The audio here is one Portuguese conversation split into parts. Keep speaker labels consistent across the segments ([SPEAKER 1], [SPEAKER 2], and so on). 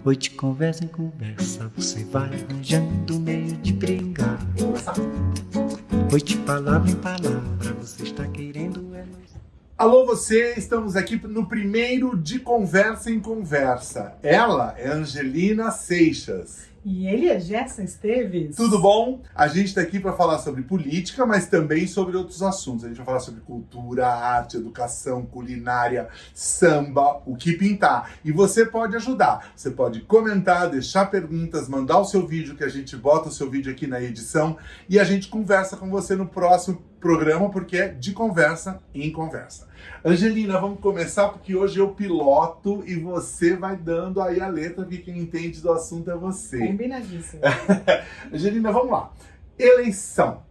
[SPEAKER 1] Oi, de conversa em conversa, você vai arranjando meio de brigar. Oi, de palavra em palavra, você está querendo
[SPEAKER 2] Alô você, estamos aqui no primeiro de Conversa em Conversa. Ela é Angelina Seixas.
[SPEAKER 3] E ele é Gerson Esteves.
[SPEAKER 2] Tudo bom? A gente está aqui para falar sobre política, mas também sobre outros assuntos. A gente vai falar sobre cultura, arte, educação, culinária, samba, o que pintar. E você pode ajudar. Você pode comentar, deixar perguntas, mandar o seu vídeo, que a gente bota o seu vídeo aqui na edição e a gente conversa com você no próximo programa, porque é de conversa em conversa. Angelina, vamos começar porque hoje eu piloto e você vai dando aí a letra, porque quem entende do assunto é você.
[SPEAKER 3] Combinadíssimo.
[SPEAKER 2] Angelina, vamos lá. Eleição.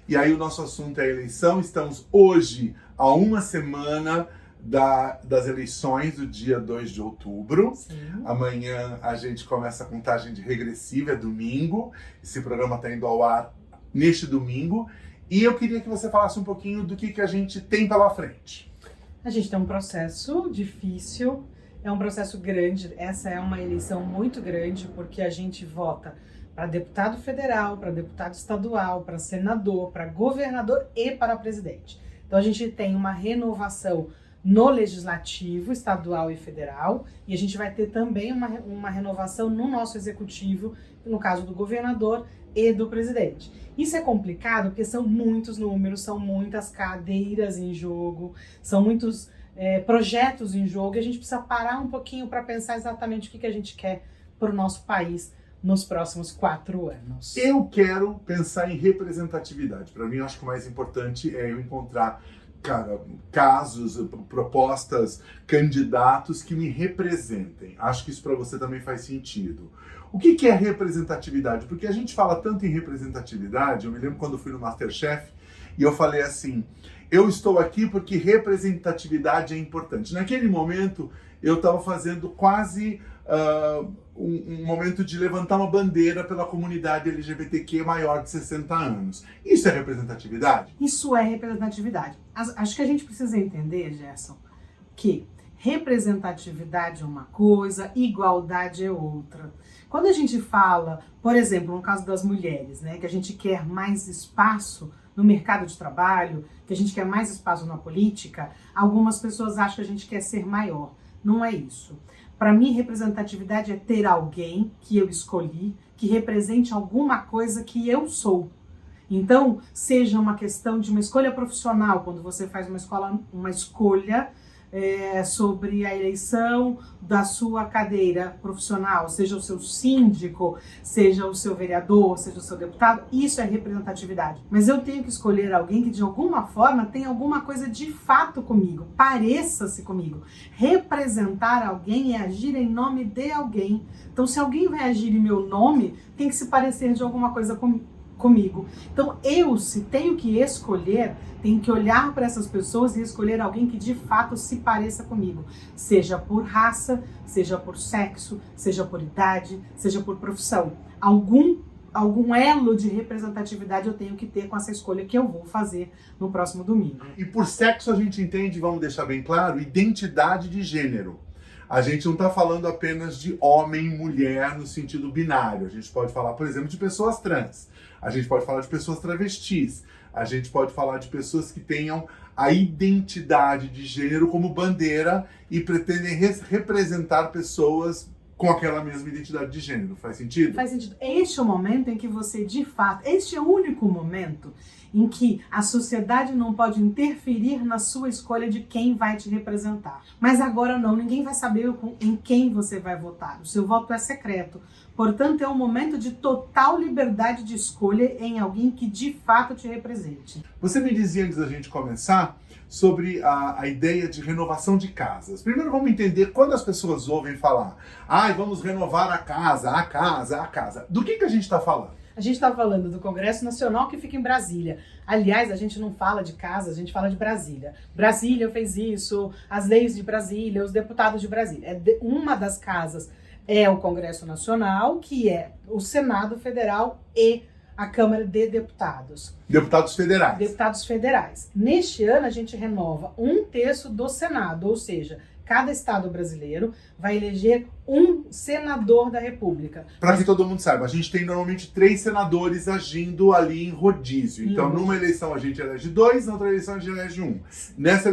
[SPEAKER 2] E aí o nosso assunto é eleição. Estamos hoje a uma semana das eleições do dia 2 de outubro.
[SPEAKER 3] Sim.
[SPEAKER 2] Amanhã a gente começa a contagem de regressiva, é domingo. Esse programa está indo ao ar neste domingo. E eu queria que você falasse um pouquinho do que a gente tem pela frente.
[SPEAKER 3] A gente tem um processo difícil, é um processo grande. Essa é uma eleição muito grande, porque a gente vota para deputado federal, para deputado estadual, para senador, para governador e para presidente. Então a gente tem uma renovação no legislativo estadual e federal, e a gente vai ter também uma renovação no nosso executivo, no caso do governador e do presidente. Isso é complicado porque são muitos números, são muitas cadeiras em jogo, são muitos projetos em jogo, e a gente precisa parar um pouquinho para pensar exatamente o que a gente quer para o nosso país nos próximos 4 anos.
[SPEAKER 2] Eu quero pensar em representatividade. Para mim, eu acho que o mais importante é eu encontrar casos, propostas, candidatos que me representem. Acho que isso para você também faz sentido. O que é representatividade? Porque a gente fala tanto em representatividade, eu me lembro quando eu fui no MasterChef e eu falei assim, eu estou aqui porque representatividade é importante. Naquele momento eu estava fazendo quase um momento de levantar uma bandeira pela comunidade LGBTQ maior de 60 anos. Isso é representatividade?
[SPEAKER 3] Isso é representatividade. Acho que a gente precisa entender, Gerson, que representatividade é uma coisa, igualdade é outra. Quando a gente fala, por exemplo, no caso das mulheres, né, que a gente quer mais espaço no mercado de trabalho, que a gente quer mais espaço na política, algumas pessoas acham que a gente quer ser maior. Não é isso. Para mim, representatividade é ter alguém que eu escolhi, que represente alguma coisa que eu sou. Então, seja uma questão de uma escolha profissional, quando você faz uma escolha sobre a eleição da sua cadeira profissional, seja o seu síndico, seja o seu vereador, seja o seu deputado, isso é representatividade. Mas eu tenho que escolher alguém que de alguma forma tenha alguma coisa de fato comigo, pareça-se comigo. Representar alguém é agir em nome de alguém. Então, se alguém vai agir em meu nome, tem que se parecer de alguma coisa comigo. Então, se tenho que escolher, tenho que olhar para essas pessoas e escolher alguém que de fato se pareça comigo. Seja por raça, seja por sexo, seja por idade, seja por profissão. Algum elo de representatividade eu tenho que ter com essa escolha que eu vou fazer no próximo domingo.
[SPEAKER 2] E por sexo a gente entende, vamos deixar bem claro, identidade de gênero. A gente não está falando apenas de homem e mulher no sentido binário. A gente pode falar, por exemplo, de pessoas trans. A gente pode falar de pessoas travestis. A gente pode falar de pessoas que tenham a identidade de gênero como bandeira e pretendem representar pessoas com aquela mesma identidade de gênero. Faz sentido?
[SPEAKER 3] Faz sentido. Este é o momento em que você, de fato, este é o único momento em que a sociedade não pode interferir na sua escolha de quem vai te representar. Mas agora não, ninguém vai saber em quem você vai votar. O seu voto é secreto. Portanto, é um momento de total liberdade de escolha em alguém que de fato te represente.
[SPEAKER 2] Você me dizia antes da gente começar sobre a ideia de renovação de casas. Primeiro vamos entender quando as pessoas ouvem falar vamos renovar a casa, a casa, a casa. Do que a gente está falando?
[SPEAKER 3] A gente está falando do Congresso Nacional que fica em Brasília. Aliás, a gente não fala de casa, a gente fala de Brasília. Brasília fez isso, as leis de Brasília, os deputados de Brasília. Uma das casas é o Congresso Nacional, que é o Senado Federal e a Câmara de Deputados.
[SPEAKER 2] Deputados federais.
[SPEAKER 3] Deputados federais. Neste ano, a gente renova 1/3 do Senado, ou seja, cada estado brasileiro vai eleger um senador da República.
[SPEAKER 2] Para que todo mundo saiba, a gente tem normalmente 3 senadores agindo ali em rodízio. Então, numa eleição a gente elege 2, na outra eleição a gente elege 1. Nessa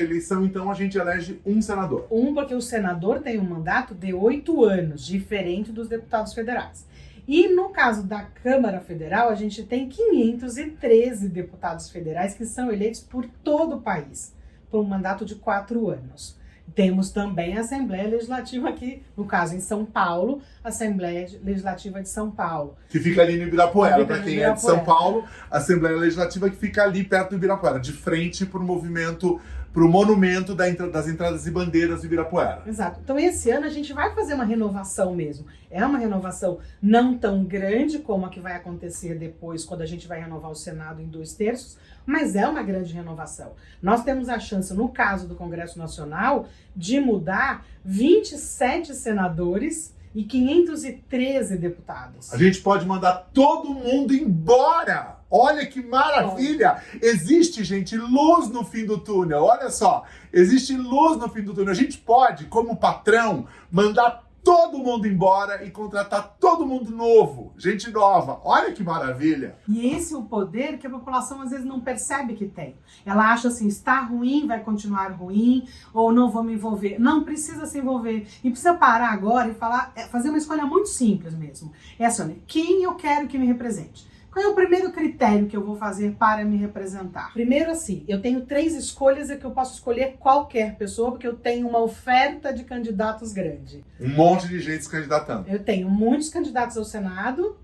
[SPEAKER 2] eleição, então, a gente elege um senador.
[SPEAKER 3] Porque o senador tem um mandato de 8 anos, diferente dos deputados federais. E no caso da Câmara Federal, a gente tem 513 deputados federais que são eleitos por todo o país, por um mandato de 4 anos. Temos também a Assembleia Legislativa aqui, no caso em São Paulo, a Assembleia Legislativa de São Paulo.
[SPEAKER 2] Que fica ali no Ibirapuera, para quem é de São Paulo, a Assembleia Legislativa que fica ali perto do Ibirapuera, de frente para o monumento das entradas e bandeiras do Ibirapuera.
[SPEAKER 3] Exato. Então esse ano a gente vai fazer uma renovação mesmo. É uma renovação não tão grande como a que vai acontecer depois, quando a gente vai renovar o Senado em 2/3, mas é uma grande renovação. Nós temos a chance, no caso do Congresso Nacional, de mudar 27 senadores e 513 deputados.
[SPEAKER 2] A gente pode mandar todo mundo embora! Olha que maravilha! Existe, gente, luz no fim do túnel. Olha só, existe luz no fim do túnel. A gente pode, como patrão, mandar todo mundo embora e contratar todo mundo novo, gente nova. Olha que maravilha!
[SPEAKER 3] E esse é o poder que a população às vezes não percebe que tem. Ela acha assim, está ruim, vai continuar ruim, ou não vou me envolver. Não precisa se envolver. E precisa parar agora e fazer uma escolha muito simples mesmo. É assim, olha, quem eu quero que me represente? Qual é o primeiro critério que eu vou fazer para me representar? Primeiro, assim, eu tenho 3 escolhas e que eu posso escolher qualquer pessoa, porque eu tenho uma oferta de candidatos grande.
[SPEAKER 2] Um monte de gente se candidatando.
[SPEAKER 3] Eu tenho muitos candidatos ao Senado,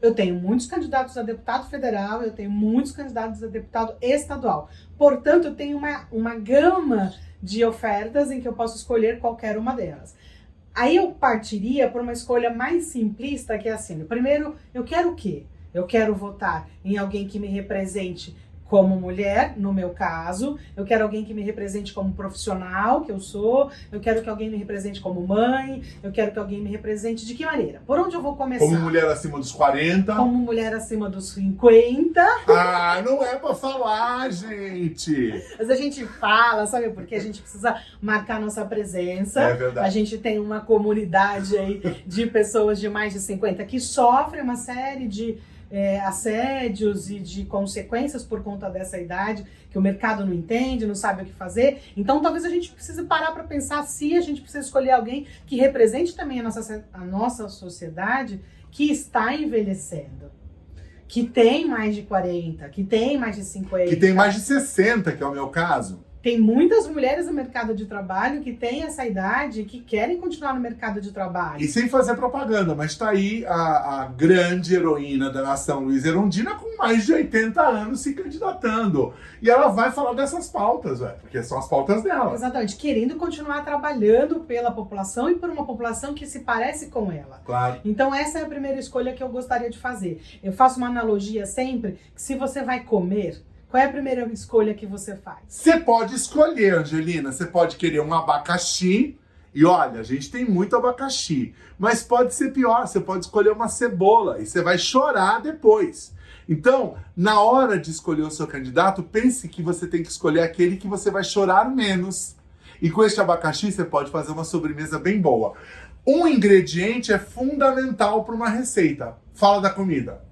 [SPEAKER 3] eu tenho muitos candidatos a deputado federal, eu tenho muitos candidatos a deputado estadual. Portanto, eu tenho uma gama de ofertas em que eu posso escolher qualquer uma delas. Aí eu partiria por uma escolha mais simplista, que é assim, primeiro, eu quero o quê? Eu quero votar em alguém que me represente como mulher, no meu caso. Eu quero alguém que me represente como profissional, que eu sou. Eu quero que alguém me represente como mãe. Eu quero que alguém me represente de que maneira? Por onde eu vou começar?
[SPEAKER 2] Como mulher acima dos 40.
[SPEAKER 3] Como mulher acima dos 50.
[SPEAKER 2] Ah, não é pra falar, gente!
[SPEAKER 3] Mas a gente fala, sabe? Porque a gente precisa marcar nossa presença.
[SPEAKER 2] É verdade.
[SPEAKER 3] A gente tem uma comunidade aí de pessoas de mais de 50 que sofrem uma série de assédios e de consequências por conta dessa idade, que o mercado não entende, não sabe o que fazer. Então talvez a gente precise parar para pensar se a gente precisa escolher alguém que represente também a nossa sociedade que está envelhecendo, que tem mais de 40, que tem mais de 50.
[SPEAKER 2] Que tem mais de 60, que é o meu caso.
[SPEAKER 3] Tem muitas mulheres no mercado de trabalho que têm essa idade e que querem continuar no mercado de trabalho.
[SPEAKER 2] E sem fazer propaganda, mas tá aí a grande heroína da nação, Luísa Erundina, com mais de 80 anos se candidatando. E ela vai falar dessas pautas, porque são as pautas dela.
[SPEAKER 3] Exatamente, querendo continuar trabalhando pela população e por uma população que se parece com ela.
[SPEAKER 2] Claro.
[SPEAKER 3] Então essa é a primeira escolha que eu gostaria de fazer. Eu faço uma analogia sempre, que se você vai comer, qual é a primeira escolha que você faz?
[SPEAKER 2] Você pode escolher, Angelina. Você pode querer um abacaxi. E olha, a gente tem muito abacaxi. Mas pode ser pior. Você pode escolher uma cebola. E você vai chorar depois. Então, na hora de escolher o seu candidato, pense que você tem que escolher aquele que você vai chorar menos. E com este abacaxi, você pode fazer uma sobremesa bem boa. Um ingrediente é fundamental para uma receita. Fala da comida.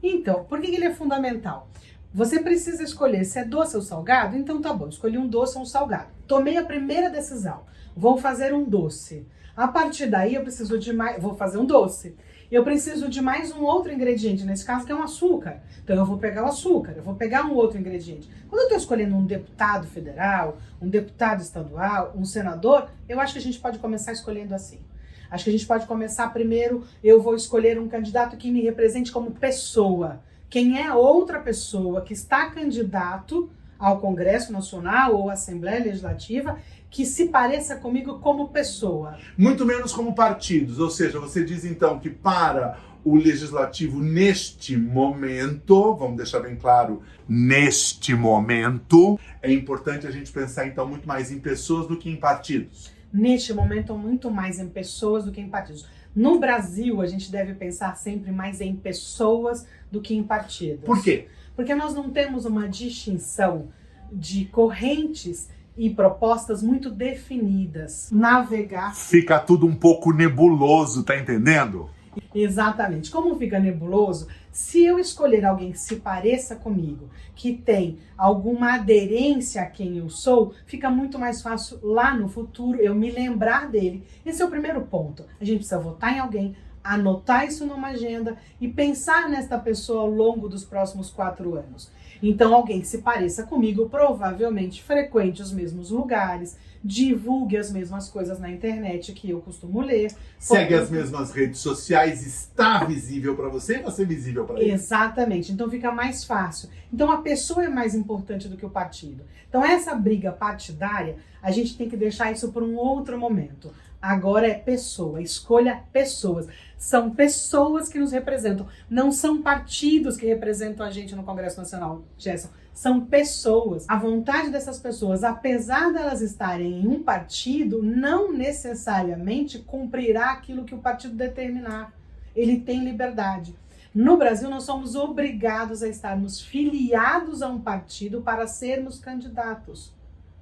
[SPEAKER 3] Então, por que ele é fundamental? Você precisa escolher se é doce ou salgado, então tá bom, escolhi um doce ou um salgado. Tomei a primeira decisão, vou fazer um doce. A partir daí eu preciso de mais, vou fazer um doce. Eu preciso de mais um outro ingrediente, nesse caso que é um açúcar. Então eu vou pegar o açúcar, eu vou pegar um outro ingrediente. Quando eu estou escolhendo um deputado federal, um deputado estadual, um senador, eu acho que a gente pode começar escolhendo assim. Acho que a gente pode começar primeiro, eu vou escolher um candidato que me represente como pessoa. Quem é outra pessoa que está candidato ao Congresso Nacional ou à Assembleia Legislativa que se pareça comigo como pessoa.
[SPEAKER 2] Muito menos como partidos, ou seja, você diz então que para o Legislativo neste momento, vamos deixar bem claro, neste momento, é importante a gente pensar então muito mais em pessoas do que em partidos.
[SPEAKER 3] Neste momento, muito mais em pessoas do que em partidos. No Brasil, a gente deve pensar sempre mais em pessoas do que em partidos.
[SPEAKER 2] Por quê?
[SPEAKER 3] Porque nós não temos uma distinção de correntes e propostas muito definidas. Navegar.
[SPEAKER 2] Fica tudo um pouco nebuloso, tá entendendo?
[SPEAKER 3] Exatamente. Como fica nebuloso, se eu escolher alguém que se pareça comigo, que tem alguma aderência a quem eu sou, fica muito mais fácil lá no futuro eu me lembrar dele. Esse é o primeiro ponto. A gente precisa votar em alguém, anotar isso numa agenda e pensar nesta pessoa ao longo dos próximos 4 anos. Então, alguém que se pareça comigo, provavelmente frequente os mesmos lugares, divulgue as mesmas coisas na internet que eu costumo ler.
[SPEAKER 2] Segue as mesmas redes sociais, está visível para você e você é visível para ele.
[SPEAKER 3] Exatamente, então fica mais fácil. Então a pessoa é mais importante do que o partido. Então essa briga partidária, a gente tem que deixar isso para um outro momento. Agora é pessoa, escolha pessoas. São pessoas que nos representam, não são partidos que representam a gente no Congresso Nacional, Gerson. São pessoas. A vontade dessas pessoas, apesar delas estarem em um partido, não necessariamente cumprirá aquilo que o partido determinar. Ele tem liberdade. No Brasil, nós somos obrigados a estarmos filiados a um partido para sermos candidatos.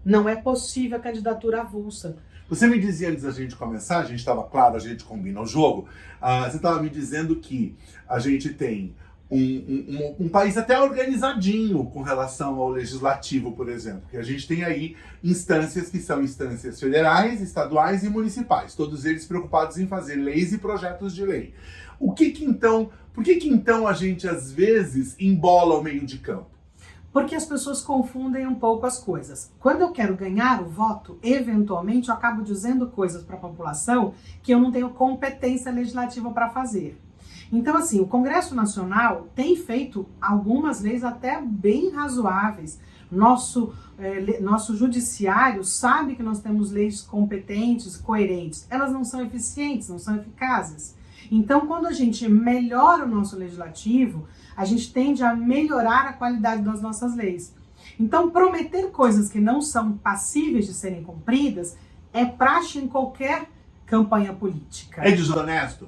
[SPEAKER 3] Não é possível a candidatura avulsa.
[SPEAKER 2] Você me dizia antes da gente começar, a gente estava claro, a gente combina o jogo, você estava me dizendo que a gente tem um país até organizadinho com relação ao legislativo, por exemplo, que a gente tem aí instâncias que são instâncias federais, estaduais e municipais, todos eles preocupados em fazer leis e projetos de lei. Por que então a gente às vezes embola o meio de campo?
[SPEAKER 3] Porque as pessoas confundem um pouco as coisas. Quando eu quero ganhar o voto, eventualmente eu acabo dizendo coisas para a população que eu não tenho competência legislativa para fazer. Então, assim, o Congresso Nacional tem feito algumas leis até bem razoáveis. Nosso judiciário sabe que nós temos leis competentes, coerentes. Elas não são eficientes, não são eficazes. Então, quando a gente melhora o nosso legislativo, a gente tende a melhorar a qualidade das nossas leis. Então, prometer coisas que não são passíveis de serem cumpridas é praxe em qualquer campanha política.
[SPEAKER 2] É desonesto?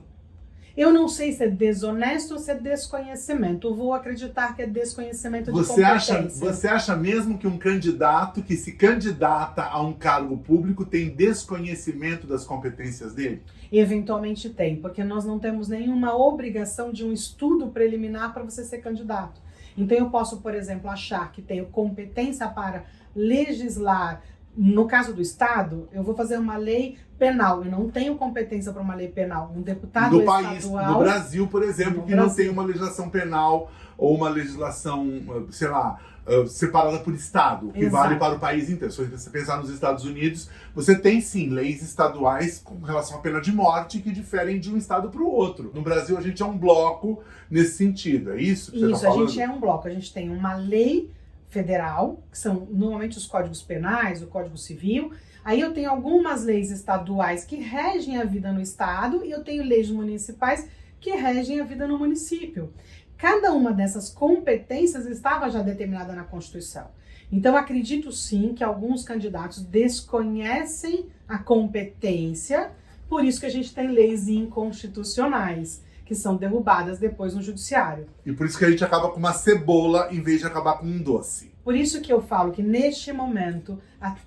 [SPEAKER 3] Eu não sei se é desonesto ou se é desconhecimento. Eu vou acreditar que é desconhecimento de competência.
[SPEAKER 2] Você acha mesmo que um candidato que se candidata a um cargo público tem desconhecimento das competências dele?
[SPEAKER 3] Eventualmente tem, porque nós não temos nenhuma obrigação de um estudo preliminar para você ser candidato. Então eu posso, por exemplo, achar que tenho competência para legislar. No caso do Estado, eu vou fazer uma lei penal. Eu não tenho competência para uma lei penal. Um deputado
[SPEAKER 2] no
[SPEAKER 3] estadual...
[SPEAKER 2] país, no Brasil, por exemplo, que não tem uma legislação penal ou uma legislação, sei lá, separada por Estado, que
[SPEAKER 3] Exato.
[SPEAKER 2] vale para o país inteiro. Se você pensar nos Estados Unidos, você tem sim leis estaduais com relação à pena de morte que diferem de um Estado para o outro. No Brasil, a gente é um bloco nesse sentido, é isso que você
[SPEAKER 3] Isso,
[SPEAKER 2] tá falando?
[SPEAKER 3] a gente é um bloco. A gente tem uma lei federal, que são normalmente os códigos penais, o Código Civil. Aí eu tenho algumas leis estaduais que regem a vida no Estado e eu tenho leis municipais que regem a vida no município. Cada uma dessas competências estava já determinada na Constituição. Então, acredito sim que alguns candidatos desconhecem a competência, por isso que a gente tem leis inconstitucionais, que são derrubadas depois no judiciário.
[SPEAKER 2] E por isso que a gente acaba com uma cebola em vez de acabar com um doce.
[SPEAKER 3] Por isso que eu falo que neste momento,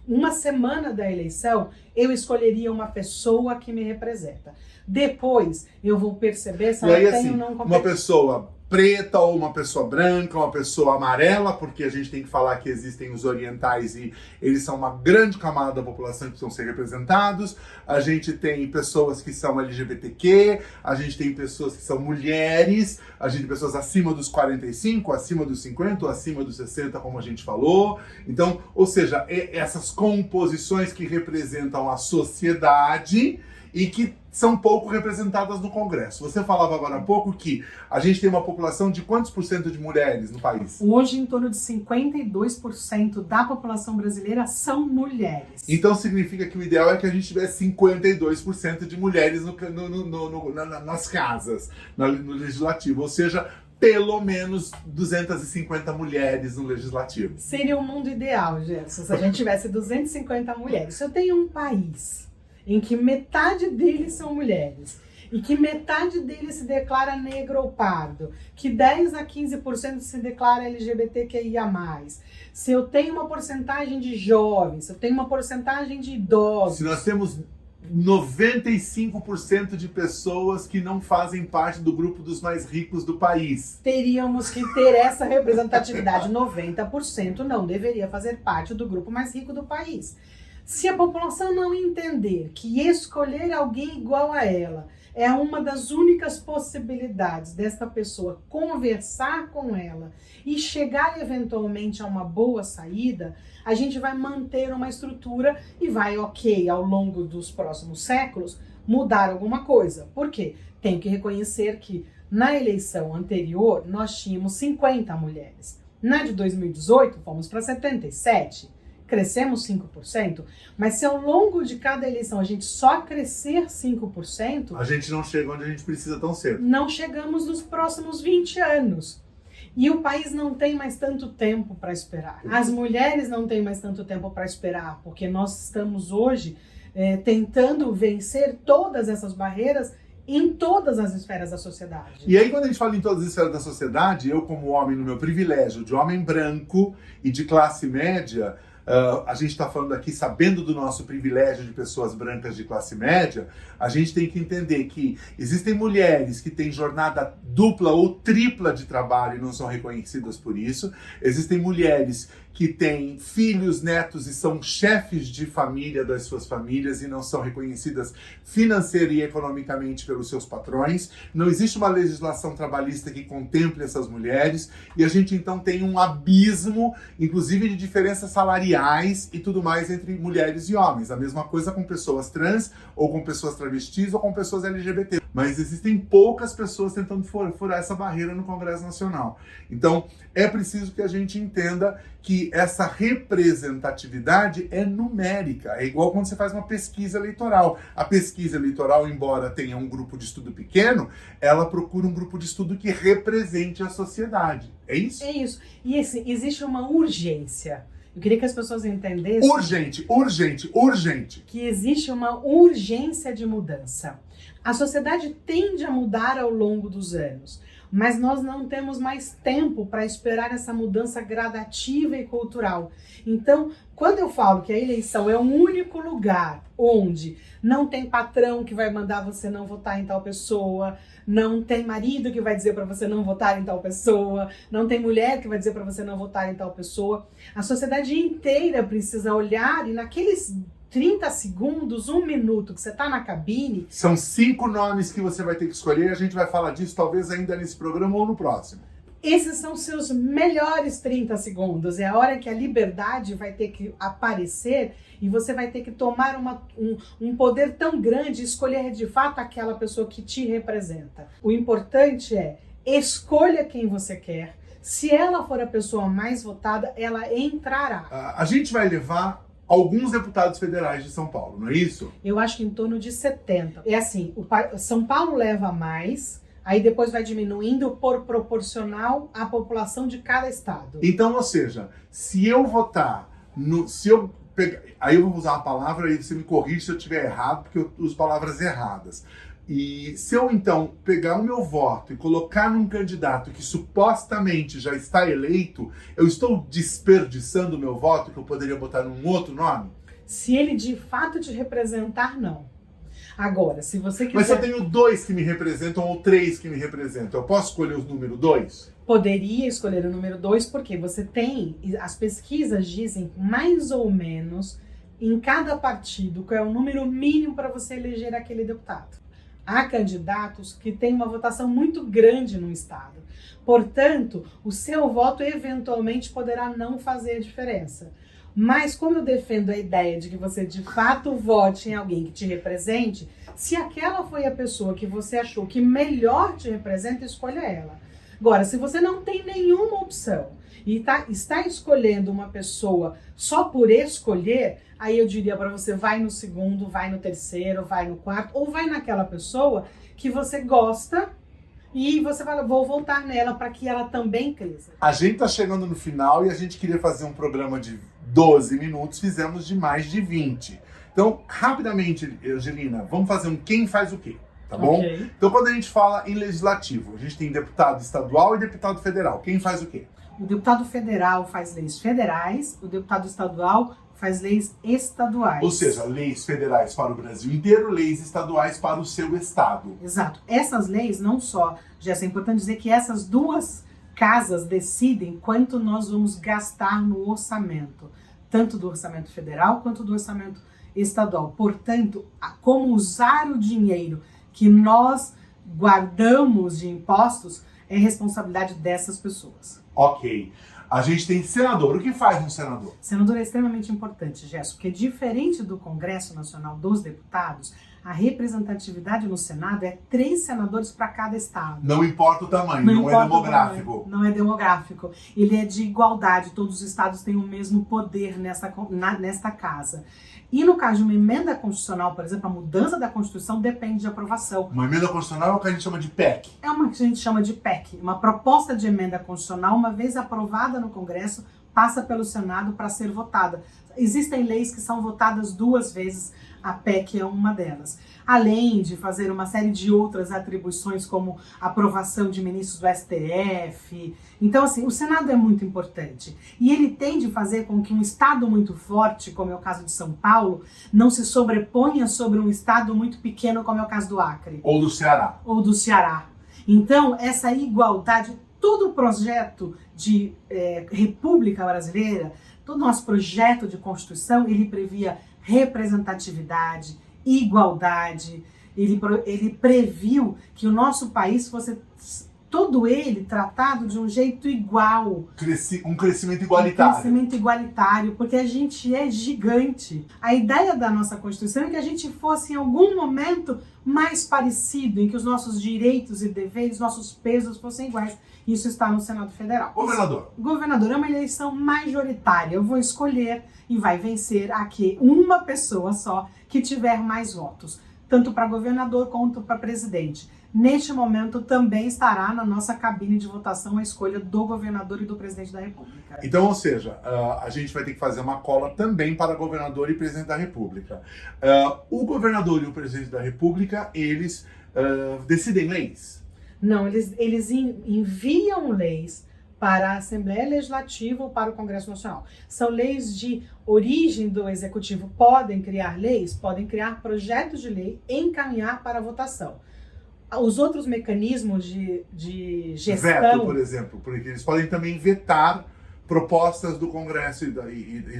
[SPEAKER 3] uma semana da eleição, eu escolheria uma pessoa que me representa. Depois, eu vou perceber se ela tem ou não competência.
[SPEAKER 2] Uma pessoa preta ou uma pessoa branca, uma pessoa amarela, porque a gente tem que falar que existem os orientais e eles são uma grande camada da população que precisam ser representados. A gente tem pessoas que são LGBTQ, a gente tem pessoas que são mulheres, a gente tem pessoas acima dos 45, acima dos 50, acima dos 60, como a gente falou. Então, ou seja, essas composições que representam a sociedade e que são pouco representadas no Congresso. Você falava agora há pouco que a gente tem uma população de quantos por cento de mulheres no país?
[SPEAKER 3] Hoje, em torno de 52% da população brasileira são mulheres.
[SPEAKER 2] Então significa que o ideal é que a gente tivesse 52% de mulheres nas casas, no legislativo. Ou seja, pelo menos 250 mulheres no legislativo.
[SPEAKER 3] Seria o mundo ideal, Gerson, se a gente tivesse 250 mulheres. Se eu tenho um país em que metade deles são mulheres, e que metade dele se declara negro ou pardo, que 10 a 15% se declara LGBTQIA+, se eu tenho uma porcentagem de jovens, se eu tenho uma porcentagem de idosos...
[SPEAKER 2] Se nós temos 95% de pessoas que não fazem parte do grupo dos mais ricos do país.
[SPEAKER 3] Teríamos que ter essa representatividade. 90% não deveria fazer parte do grupo mais rico do país. Se a população não entender que escolher alguém igual a ela é uma das únicas possibilidades desta pessoa conversar com ela e chegar eventualmente a uma boa saída, a gente vai manter uma estrutura e vai, ok, ao longo dos próximos séculos, mudar alguma coisa. Por quê? Tem que reconhecer que na eleição anterior nós tínhamos 50 mulheres. Na de 2018 fomos para 77. Crescemos 5%, mas se ao longo de cada eleição a gente só crescer 5%...
[SPEAKER 2] A gente não chega onde a gente precisa tão cedo.
[SPEAKER 3] Não chegamos nos próximos 20 anos. E o país não tem mais tanto tempo para esperar. As mulheres não têm mais tanto tempo para esperar, porque nós estamos hoje tentando vencer todas essas barreiras em todas as esferas da sociedade.
[SPEAKER 2] E aí, quando a gente fala em todas as esferas da sociedade, eu como homem, no meu privilégio de homem branco e de classe média... a gente está falando aqui, sabendo do nosso privilégio de pessoas brancas de classe média, a gente tem que entender que existem mulheres que têm jornada dupla ou tripla de trabalho e não são reconhecidas por isso. Existem mulheres que têm filhos, netos e são chefes de família das suas famílias e não são reconhecidas financeira e economicamente pelos seus patrões. Não existe uma legislação trabalhista que contemple essas mulheres e a gente então tem um abismo, inclusive de diferenças salariais e tudo mais entre mulheres e homens. A mesma coisa com pessoas trans ou com pessoas travestis ou com pessoas LGBT. Mas existem poucas pessoas tentando furar essa barreira no Congresso Nacional. Então, é preciso que a gente entenda que essa representatividade é numérica. É igual quando você faz uma pesquisa eleitoral. A pesquisa eleitoral, embora tenha um grupo de estudo pequeno, ela procura um grupo de estudo que represente a sociedade. É isso?
[SPEAKER 3] É isso. E existe uma urgência. Eu queria que as pessoas entendessem...
[SPEAKER 2] Urgente.
[SPEAKER 3] Que existe uma urgência de mudança. A sociedade tende a mudar ao longo dos anos, mas nós não temos mais tempo para esperar essa mudança gradativa e cultural. Então, quando eu falo que a eleição é o único lugar onde não tem patrão que vai mandar você não votar em tal pessoa, não tem marido que vai dizer para você não votar em tal pessoa, não tem mulher que vai dizer para você não votar em tal pessoa, a sociedade inteira precisa olhar e naqueles 30 segundos, 1 minuto que você está na cabine...
[SPEAKER 2] São 5 nomes que você vai ter que escolher e a gente vai falar disso talvez ainda nesse programa ou no próximo.
[SPEAKER 3] Esses são seus melhores 30 segundos. É a hora que a liberdade vai ter que aparecer e você vai ter que tomar um poder tão grande e escolher de fato aquela pessoa que te representa. O importante é escolha quem você quer. Se ela for a pessoa mais votada, ela entrará.
[SPEAKER 2] A gente vai levar alguns deputados federais de São Paulo, não é isso?
[SPEAKER 3] Eu acho que em torno de 70. É assim, São Paulo leva mais, aí depois vai diminuindo por proporcional à população de cada estado.
[SPEAKER 2] Então, ou seja, se eu votar, aí eu vou usar uma palavra e você me corrige se eu estiver errado, porque eu uso palavras erradas. E se eu, então, pegar o meu voto e colocar num candidato que supostamente já está eleito, eu estou desperdiçando o meu voto que eu poderia botar num outro nome?
[SPEAKER 3] Se ele de fato te representar, não. Agora, se você quiser...
[SPEAKER 2] Mas eu tenho 2 que me representam ou 3 que me representam. Eu posso escolher o número 2?
[SPEAKER 3] Poderia escolher o número 2, porque você tem... As pesquisas dizem mais ou menos em cada partido qual é o número mínimo para você eleger aquele deputado. Há candidatos que têm uma votação muito grande no estado. Portanto, o seu voto eventualmente poderá não fazer diferença. Mas como eu defendo a ideia de que você de fato vote em alguém que te represente, se aquela foi a pessoa que você achou que melhor te representa, escolha ela. Agora, se você não tem nenhuma opção e está escolhendo uma pessoa só por escolher, aí eu diria para você, vai no segundo, vai no terceiro, vai no quarto, ou vai naquela pessoa que você gosta e você fala, vou voltar nela para que ela também cresça.
[SPEAKER 2] A gente tá chegando no final e a gente queria fazer um programa de 12 minutos, fizemos de mais de 20. Então, rapidamente, Angelina, vamos fazer um quem faz o quê? tá bom?
[SPEAKER 3] Ok.
[SPEAKER 2] Então, quando a gente fala em legislativo, a gente tem deputado estadual e deputado federal. Quem faz o quê?
[SPEAKER 3] O deputado federal faz leis federais, o deputado estadual faz leis estaduais.
[SPEAKER 2] Ou seja, leis federais para o Brasil inteiro, leis estaduais para o seu estado.
[SPEAKER 3] Exato. Essas leis, não só, Jéssica, é importante dizer que essas duas casas decidem quanto nós vamos gastar no orçamento, tanto do orçamento federal quanto do orçamento estadual. Portanto, como usar o dinheiro que nós guardamos de impostos é responsabilidade dessas pessoas.
[SPEAKER 2] Ok. A gente tem senador. O que faz um senador?
[SPEAKER 3] Senador é extremamente importante, Jéssica, porque diferente do Congresso Nacional dos Deputados, a representatividade no Senado é 3 senadores para cada estado.
[SPEAKER 2] Não importa o tamanho, não é
[SPEAKER 3] importa o
[SPEAKER 2] demográfico.
[SPEAKER 3] tamanho, não é demográfico. Ele é de igualdade, todos os estados têm o mesmo poder nesta casa. E no caso de uma emenda constitucional, por exemplo, a mudança da Constituição depende de aprovação.
[SPEAKER 2] Uma emenda constitucional é o que a gente chama de PEC.
[SPEAKER 3] É uma que a gente chama de PEC, uma proposta de emenda constitucional, uma vez aprovada no Congresso, passa pelo Senado para ser votada. Existem leis que são votadas 2 vezes, a PEC é uma delas. Além de fazer uma série de outras atribuições, como aprovação de ministros do STF. Então, assim, o Senado é muito importante. E ele tem de fazer com que um estado muito forte, como é o caso de São Paulo, não se sobreponha sobre um estado muito pequeno, como é o caso do Acre.
[SPEAKER 2] Ou do Ceará.
[SPEAKER 3] Ou do Ceará. Então, essa igualdade, todo o projeto de República Brasileira, todo o nosso projeto de Constituição, ele previa representatividade, igualdade, ele previu que o nosso país fosse todo ele tratado de um jeito igual.
[SPEAKER 2] Um crescimento igualitário.
[SPEAKER 3] Um crescimento igualitário, porque a gente é gigante. A ideia da nossa Constituição é que a gente fosse em algum momento mais parecido, em que os nossos direitos e deveres, nossos pesos fossem iguais. Isso está no Senado Federal.
[SPEAKER 2] Governador.
[SPEAKER 3] Governador é uma eleição majoritária. Eu vou escolher e vai vencer aqui uma pessoa só que tiver mais votos, tanto para governador quanto para presidente. Neste momento também estará na nossa cabine de votação a escolha do governador e do presidente da República.
[SPEAKER 2] Então, ou seja, a gente vai ter que fazer uma cola também para governador e presidente da República. O governador e o presidente da República, eles decidem leis?
[SPEAKER 3] Não, eles enviam leis para a Assembleia Legislativa ou para o Congresso Nacional. São leis de origem do Executivo. Podem criar leis, podem criar projetos de lei e encaminhar para a votação. Os outros mecanismos de gestão...
[SPEAKER 2] Veto, por exemplo, porque eles podem também vetar propostas do Congresso e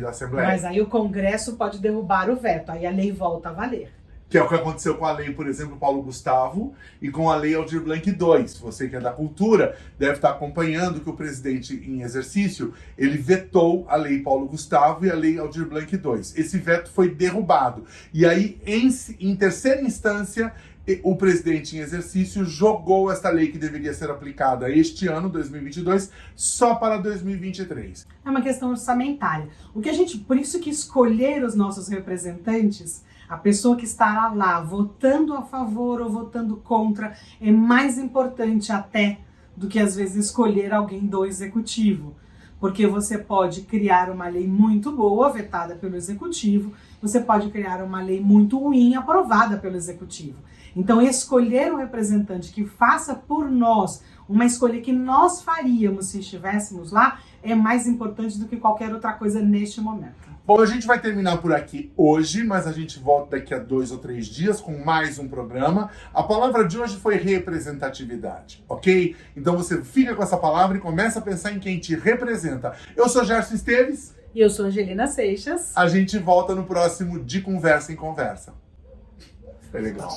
[SPEAKER 2] da Assembleia.
[SPEAKER 3] Mas aí o Congresso pode derrubar o veto, aí a lei volta a valer.
[SPEAKER 2] Que é o que aconteceu com a lei, por exemplo, Paulo Gustavo e com a lei Aldir Blanc II. Você que é da cultura deve estar acompanhando que o presidente em exercício, ele vetou a lei Paulo Gustavo e a lei Aldir Blanc II. Esse veto foi derrubado. E aí, em terceira instância, o presidente em exercício jogou esta lei que deveria ser aplicada este ano, 2022, só para 2023.
[SPEAKER 3] É uma questão orçamentária. Por isso que escolher os nossos representantes, a pessoa que estará lá votando a favor ou votando contra, é mais importante até do que às vezes escolher alguém do executivo. Porque você pode criar uma lei muito boa, vetada pelo executivo, você pode criar uma lei muito ruim, aprovada pelo executivo. Então, escolher um representante que faça por nós uma escolha que nós faríamos se estivéssemos lá é mais importante do que qualquer outra coisa neste momento.
[SPEAKER 2] Bom, a gente vai terminar por aqui hoje, mas a gente volta daqui a 2 ou 3 dias com mais um programa. A palavra de hoje foi representatividade, ok? Então você fica com essa palavra e começa a pensar em quem te representa. Eu sou Gerson Esteves.
[SPEAKER 3] E eu sou Angelina Seixas.
[SPEAKER 2] A gente volta no próximo De Conversa em Conversa. Foi legal.